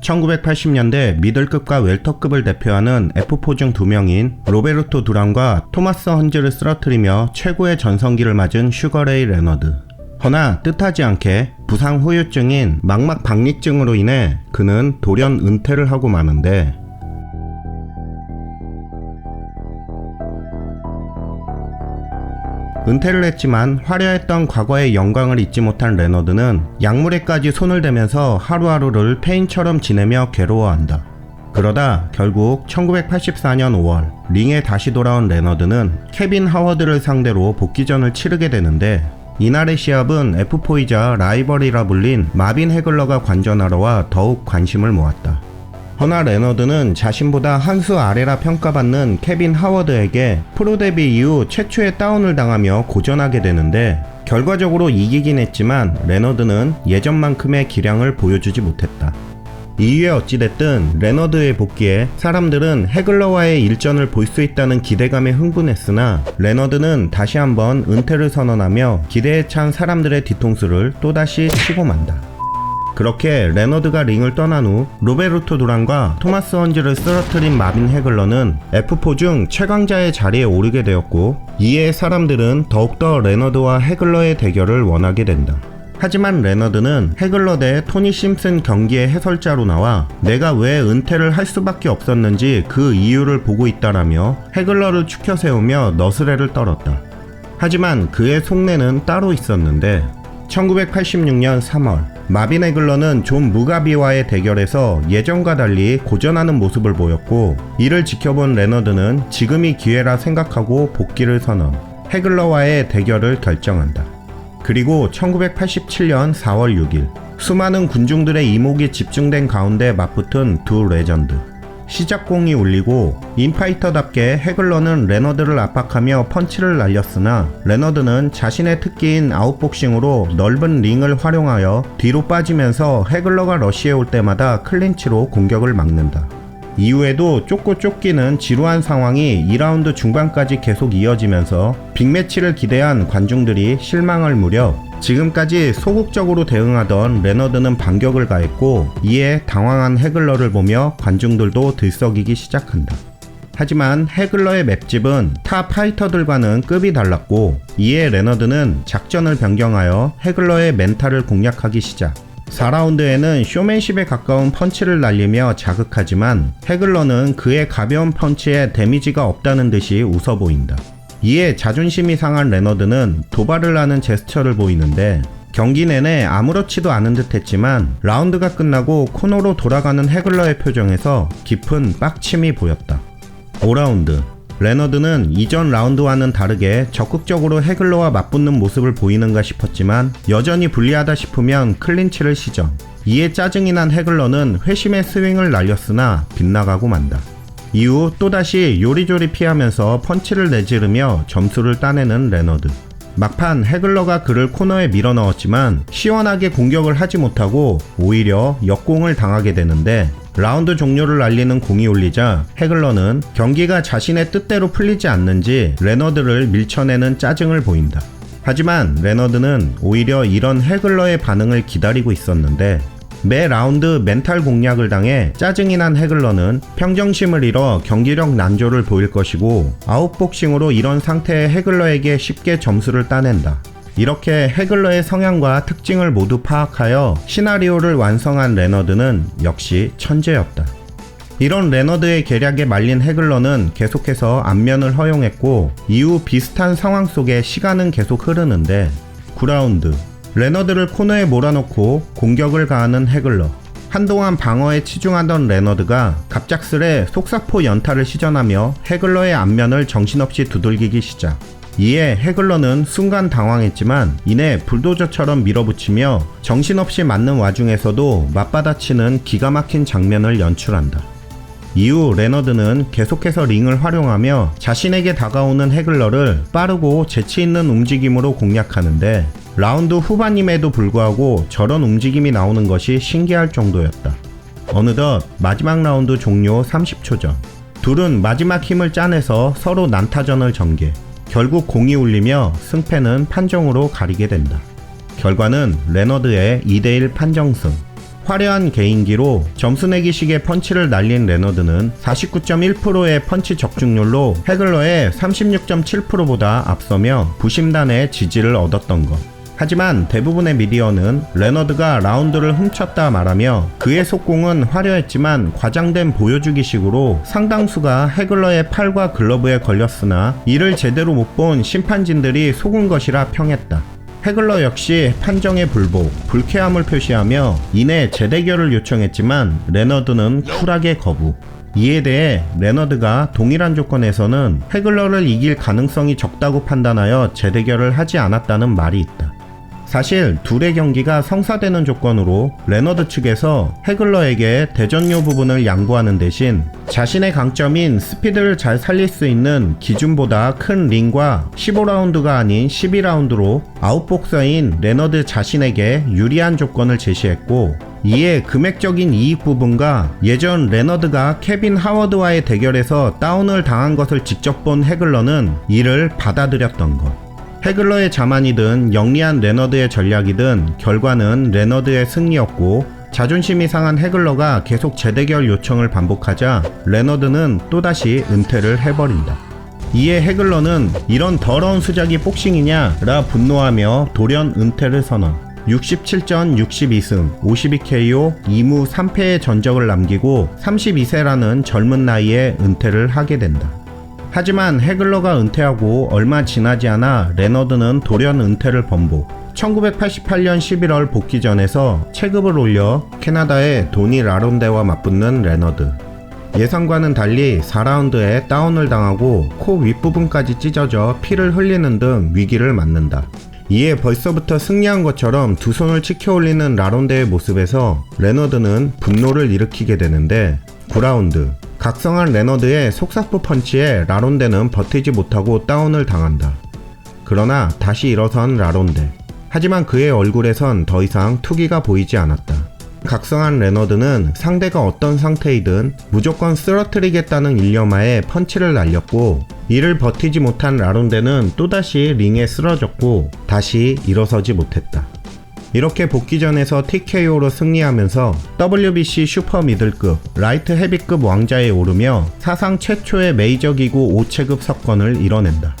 1980년대 미들급과 웰터급을 대표하는 F4 중 2명인 로베르토 두란과 토마스 헌즈를 쓰러뜨리며 최고의 전성기를 맞은 슈거레이 레너드. 허나 뜻하지 않게 부상 후유증인 망막 박릭증으로 인해 그는 돌연 은퇴를 하고 마는데, 은퇴를 했지만 화려했던 과거의 영광을 잊지 못한 레너드는 약물에까지 손을 대면서 하루하루를 폐인처럼 지내며 괴로워한다. 그러다 결국 1984년 5월 링에 다시 돌아온 레너드는 케빈 하워드를 상대로 복귀전을 치르게 되는데, 이날의 시합은 F4이자 라이벌이라 불린 마빈 해글러가 관전하러 와 더욱 관심을 모았다. 허나 레너드는 자신보다 한 수 아래라 평가받는 케빈 하워드에게 프로 데뷔 이후 최초의 다운을 당하며 고전하게 되는데, 결과적으로 이기긴 했지만 레너드는 예전만큼의 기량을 보여주지 못했다. 이후에 어찌됐든 레너드의 복귀에 사람들은 해글러와의 일전을 볼 수 있다는 기대감에 흥분했으나, 레너드는 다시 한번 은퇴를 선언하며 기대에 찬 사람들의 뒤통수를 또다시 치고 만다. 그렇게 레너드가 링을 떠난 후 로베르토 두란과 토마스 헌즈를 쓰러뜨린 마빈 해글러는 F4 중 최강자의 자리에 오르게 되었고, 이에 사람들은 더욱더 레너드와 해글러의 대결을 원하게 된다. 하지만 레너드는 해글러 대 토니 심슨 경기의 해설자로 나와 내가 왜 은퇴를 할 수밖에 없었는지 그 이유를 보고 있다라며 해글러를 추켜 세우며 너스레를 떨었다. 하지만 그의 속내는 따로 있었는데, 1986년 3월 마빈 해글러는 존 무가비와의 대결에서 예전과 달리 고전하는 모습을 보였고, 이를 지켜본 레너드는 지금이 기회라 생각하고 복귀를 선언, 해글러와의 대결을 결정한다. 그리고 1987년 4월 6일 수많은 군중들의 이목이 집중된 가운데 맞붙은 두 레전드. 시작공이 울리고 인파이터답게 해글러는 레너드를 압박하며 펀치를 날렸으나, 레너드는 자신의 특기인 아웃복싱으로 넓은 링을 활용하여 뒤로 빠지면서 해글러가 러시해 올 때마다 클린치로 공격을 막는다. 이후에도 쫓고 쫓기는 지루한 상황이 2라운드 중반까지 계속 이어지면서 빅매치를 기대한 관중들이 실망할 무렵 지금까지 소극적으로 대응하던 레너드는 반격을 가했고, 이에 당황한 해글러를 보며 관중들도 들썩이기 시작한다. 하지만 해글러의 맵집은 타 파이터들과는 급이 달랐고, 이에 레너드는 작전을 변경하여 해글러의 멘탈을 공략하기 시작. 4라운드에는 쇼맨십에 가까운 펀치를 날리며 자극하지만 해글러는 그의 가벼운 펀치에 데미지가 없다는 듯이 웃어 보인다. 이에 자존심이 상한 레너드는 도발을 하는 제스처를 보이는데, 경기 내내 아무렇지도 않은 듯 했지만 라운드가 끝나고 코너로 돌아가는 해글러의 표정에서 깊은 빡침이 보였다. 5라운드 레너드는 이전 라운드와는 다르게 적극적으로 해글러와 맞붙는 모습을 보이는가 싶었지만 여전히 불리하다 싶으면 클린치를 시전. 이에 짜증이 난 해글러는 회심의 스윙을 날렸으나 빗나가고 만다. 이후 또다시 요리조리 피하면서 펀치를 내지르며 점수를 따내는 레너드. 막판 해글러가 그를 코너에 밀어넣었지만 시원하게 공격을 하지 못하고 오히려 역공을 당하게 되는데, 라운드 종료를 알리는 공이 울리자 해글러는 경기가 자신의 뜻대로 풀리지 않는지 레너드를 밀쳐내는 짜증을 보인다. 하지만 레너드는 오히려 이런 해글러의 반응을 기다리고 있었는데, 매 라운드 멘탈 공략을 당해 짜증이 난 해글러는 평정심을 잃어 경기력 난조를 보일 것이고, 아웃복싱으로 이런 상태의 해글러에게 쉽게 점수를 따낸다. 이렇게 해글러의 성향과 특징을 모두 파악하여 시나리오를 완성한 레너드는 역시 천재였다. 이런 레너드의 계략에 말린 해글러는 계속해서 안면을 허용했고, 이후 비슷한 상황 속에 시간은 계속 흐르는데, 9라운드 레너드를 코너에 몰아넣고 공격을 가하는 해글러. 한동안 방어에 치중하던 레너드가 갑작스레 속사포 연타를 시전하며 해글러의 안면을 정신없이 두들기기 시작. 이에 해글러는 순간 당황했지만 이내 불도저처럼 밀어붙이며 정신없이 맞는 와중에서도 맞받아치는 기가 막힌 장면을 연출한다. 이후 레너드는 계속해서 링을 활용하며 자신에게 다가오는 해글러를 빠르고 재치있는 움직임으로 공략하는데, 라운드 후반임에도 불구하고 저런 움직임이 나오는 것이 신기할 정도였다. 어느덧 마지막 라운드 종료 30초 전, 둘은 마지막 힘을 짜내서 서로 난타전을 전개. 결국 공이 울리며 승패는 판정으로 가리게 된다. 결과는 레너드의 2대1 판정승. 화려한 개인기로 점수 내기식의 펀치를 날린 레너드는 49.1%의 펀치 적중률로 해글러의 36.7%보다 앞서며 부심단의 지지를 얻었던 것. 하지만 대부분의 미디어는 레너드가 라운드를 훔쳤다 말하며 그의 속공은 화려했지만 과장된 보여주기식으로 상당수가 해글러의 팔과 글러브에 걸렸으나 이를 제대로 못 본 심판진들이 속은 것이라 평했다. 해글러 역시 판정에 불복, 불쾌함을 표시하며 이내 재대결을 요청했지만 레너드는 쿨하게 거부. 이에 대해 레너드가 동일한 조건에서는 해글러를 이길 가능성이 적다고 판단하여 재대결을 하지 않았다는 말이 있다. 사실 둘의 경기가 성사되는 조건으로 레너드 측에서 해글러에게 대전료 부분을 양보하는 대신 자신의 강점인 스피드를 잘 살릴 수 있는 기준보다 큰 링과 15라운드가 아닌 12라운드로 아웃복서인 레너드 자신에게 유리한 조건을 제시했고, 이에 금액적인 이익 부분과 예전 레너드가 케빈 하워드와의 대결에서 다운을 당한 것을 직접 본 해글러는 이를 받아들였던 것. 해글러의 자만이든 영리한 레너드의 전략이든 결과는 레너드의 승리였고, 자존심이 상한 해글러가 계속 재대결 요청을 반복하자 레너드는 또다시 은퇴를 해버린다. 이에 해글러는 이런 더러운 수작이 복싱이냐 라 분노하며 돌연 은퇴를 선언. 67전 62승 52KO 2무 3패의 전적을 남기고 32세라는 젊은 나이에 은퇴를 하게 된다. 하지만 해글러가 은퇴하고 얼마 지나지 않아 레너드는 돌연 은퇴를 번복. 1988년 11월 복귀전에서 체급을 올려 캐나다의 도니 라론데와 맞붙는 레너드. 예상과는 달리 4라운드에 다운을 당하고 코 윗부분까지 찢어져 피를 흘리는 등 위기를 맞는다. 이에 벌써부터 승리한 것처럼 두 손을 치켜 올리는 라론데의 모습에서 레너드는 분노를 일으키게 되는데, 9라운드 각성한 레너드의 속사포 펀치에 라론데는 버티지 못하고 다운을 당한다. 그러나 다시 일어선 라론데. 하지만 그의 얼굴에선 더 이상 투기가 보이지 않았다. 각성한 레너드는 상대가 어떤 상태이든 무조건 쓰러뜨리겠다는 일념하에 펀치를 날렸고, 이를 버티지 못한 라론데는 또다시 링에 쓰러졌고 다시 일어서지 못했다. 이렇게 복귀전에서 TKO로 승리하면서 WBC 슈퍼 미들급, 라이트 헤비급 왕자에 오르며 사상 최초의 메이저기구 5체급 석권을 이뤄낸다.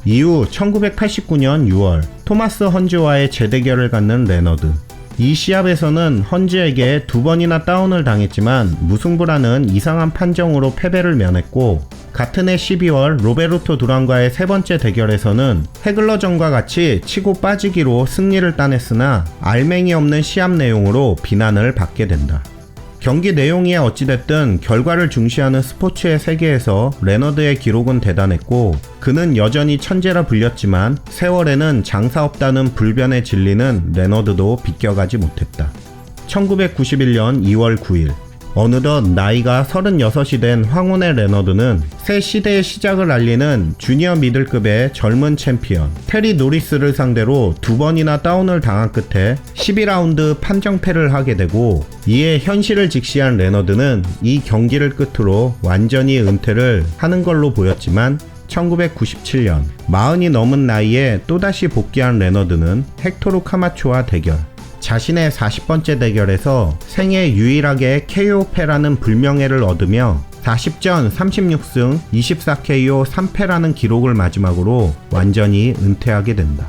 이후 1989년 6월 토마스 헌즈와의 재대결을 갖는 레너드. 이 시합에서는 헌즈에게 2번이나 다운을 당했지만 무승부라는 이상한 판정으로 패배를 면했고, 같은 해 12월 로베르토 두란과의 세 번째 대결에서는 해글러전과 같이 치고 빠지기로 승리를 따냈으나 알맹이 없는 시합 내용으로 비난을 받게 된다. 경기 내용이야 어찌됐든 결과를 중시하는 스포츠의 세계에서 레너드의 기록은 대단했고, 그는 여전히 천재라 불렸지만 세월에는 장사 없다는 불변에 질리는 레너드도 비껴가지 못했다. 1991년 2월 9일 어느덧 나이가 36이 된 황혼의 레너드는 새 시대의 시작을 알리는 주니어 미들급의 젊은 챔피언 테리 노리스를 상대로 2번이나 다운을 당한 끝에 12라운드 판정패를 하게 되고, 이에 현실을 직시한 레너드는 이 경기를 끝으로 완전히 은퇴를 하는 걸로 보였지만, 1997년 40이 넘은 나이에 또다시 복귀한 레너드는 헥토르 카마초와 대결. 자신의 40번째 대결에서 생애 유일하게 KO패라는 불명예를 얻으며 40전 36승 24KO 3패라는 기록을 마지막으로 완전히 은퇴하게 된다.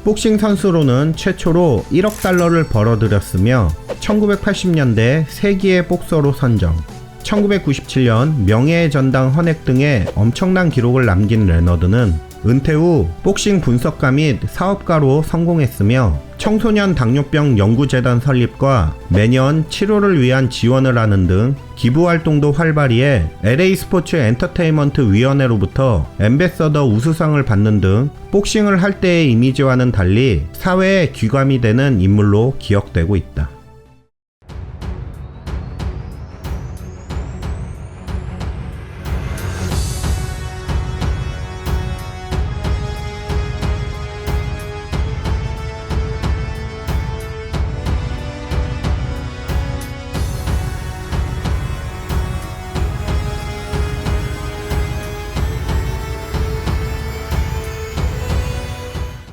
복싱 선수로는 최초로 1억 달러를 벌어들였으며 1980년대 세기의 복서로 선정, 1997년 명예의 전당 헌액 등의 엄청난 기록을 남긴 레너드는 은퇴 후 복싱 분석가 및 사업가로 성공했으며 청소년 당뇨병 연구재단 설립과 매년 치료를 위한 지원을 하는 등 기부활동도 활발히 해 LA 스포츠 엔터테인먼트 위원회로부터 앰베서더 우수상을 받는 등 복싱을 할 때의 이미지와는 달리 사회에 귀감이 되는 인물로 기억되고 있다.